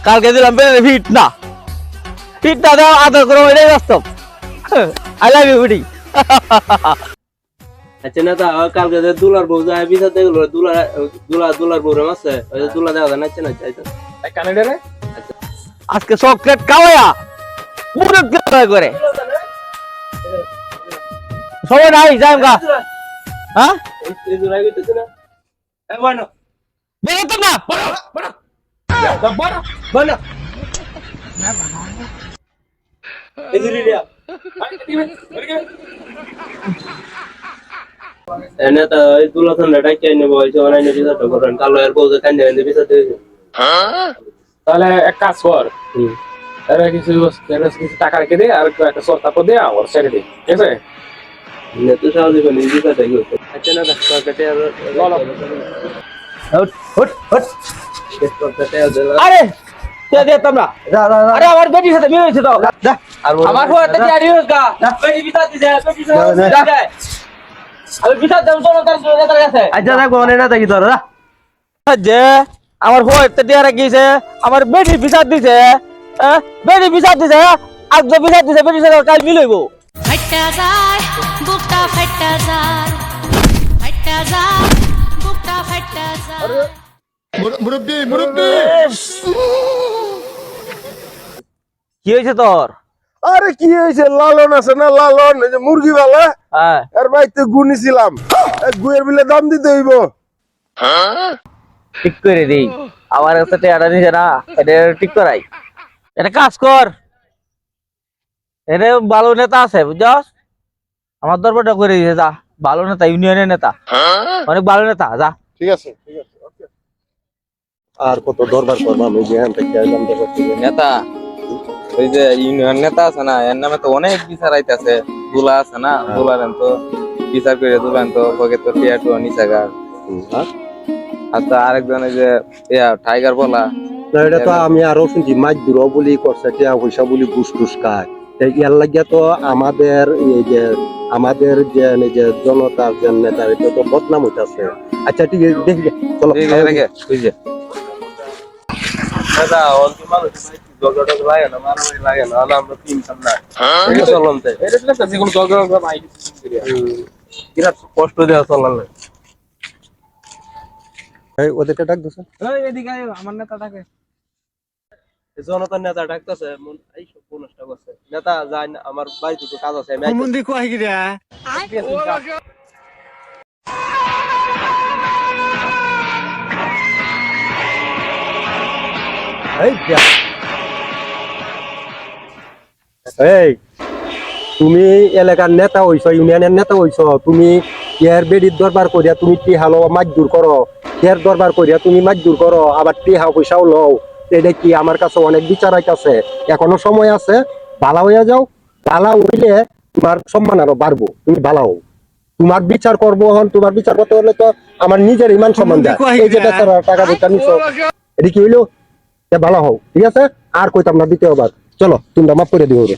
কালকে দিলাম ফিট না দাও আদর করো এটাই বাস্তব। I love you BD. আচ্ছা না তা কালকে যে দুলার বউ যায় বিচার দেখলো দুলার বউ আছে ওই যে দুলা দেখা যায় নাচছে না চাইতো কানেডে রে আজকে চকলেট খাওয়া পুরো করে সবাই নাই যাই গা। হ্যাঁ এই দুলাই কইতেছ না এ বনো বেরো তো না বনো এই দুলি রিয়া এনে তো এই দুলা ঠান্ডা ডাইকে নেবো এই যে অনলাইনে বিচারটা করেন কালো এর বউ যে কান্দে কান্দে বিচার দিয়েছে। তাহলে এক কাজ কর তাহলে কিছু টাকা রেখে দে আর একটা সস্তা করে দে আর ছেড়ে দে ঠিক আছে নে তো সাহায্য করে বিচারটা কি হচ্ছে আচ্ছা না তা কাটে আর হট হট হট কাটে আর আরে তে দে তোমরা আরে আমার বেটির সাথে বিয়ে হয়েছে তো আমার হতে তৈরি হস গা বেটি বিচার দিছে বেটি দিছে আমি বিচার দেব তো তার কাছে আচ্ছা না কোনে না দেখি তোরা যে আমার হতে তৈরি গিয়েছে আমার বেটি বিচার দিছে বেটি বিচার দিছে আজ যে বিচার দিছে বেটির সাথে কাল মিলইবো ফাটা যায় বুকটা ফাটা যায় ফাটা যায় বুকটা ফাটা যায় মুরব্বি মুরব্বি কি হয়েছে তোর? আরে কি হয়েছে লালন আছে না লালন এই যে মুরগি वाला হ্যাঁ আর বাইতে গুনিছিলাম গুয়ের বিলে দাম দিতে হইব ঠিক করে দেই আমার কাছে টাকা নিছে না এটা ঠিক করাই এটা কাজ কর এর ভালো নেতা আছে বুঝছস আমার দরবারটা করে দিয়েছে যা ভালো নেতা ইউনিয়নের নেতা অনেক ভালো নেতা যা ঠিক আছে ওকে আর কত দরবার করব আমি যেখান থেকে আইলাম দেখো নেতা ওই যে ইউনিয়ন নেতা আছে না এর নামে তো অনেক বিচার আইতাছে দুলা আছে না দুলারেন তো বিচার করে দুলান তো ওকে তো টিয়াটু নিচাগা আচ্ছা আরেকজন এই যে টাইগার বলা না এটা তো আমি আরো শুনছি মাছ দূর বলি করছে টিয়া পয়সা বলি ঘুষ টুস খায় ইয়ার লাগিয়া তো আমাদের এই যে জনতার যে নেতার এটা তো বদনাম হইতাছে আচ্ছা ঠিক আছে দেখি চলো রেখে বুঝছে দাদা অন্তিম মানুষ জগড়া লাগে না মারামারি লাগে না আমরা তিন সামনে এটা চলতে এটা তো যে কোনো দরকার নাই বিরাট কষ্ট দেওয়া চলালে এই ওদেরকে ডাক দিছ এই এদিকে আয় আমার নেতাটাকে জনতার নেতা ডাকতেছে এই সব নষ্ট করছে নেতা যায় না আমার বাড়িতে তো কাজ আছে আমি মন্দির কই গিরা এই তুমি এলাকার নেতা হইছ ইউনিয়নের নেতা হইছ তুমি এর বেডির দরবার করিয়া তুমি টিহালো মাজদুর করো এর দরবার করিয়া তুমি মাজদুর করো আবার টিহা পয়সাও লও এটা কি আমার কাছে অনেক বিচার আইতাছে এখনো সময় আছে ভালো হইয়া যাও ভালো হইলে তোমার সম্মান আরো বাড়বো তুমি ভালো হও তোমার বিচার করবো হন তোমার বিচার করতে হলে তো আমার নিজের ইমান সম্মান দেয় এই যে বেচারা টাকা পয়সা নিছো এটা কি হইলো ভালো হও ঠিক আছে আর কইতাম না দ্বিতীয়বার চলো তোমরা মাফ করে দিও রে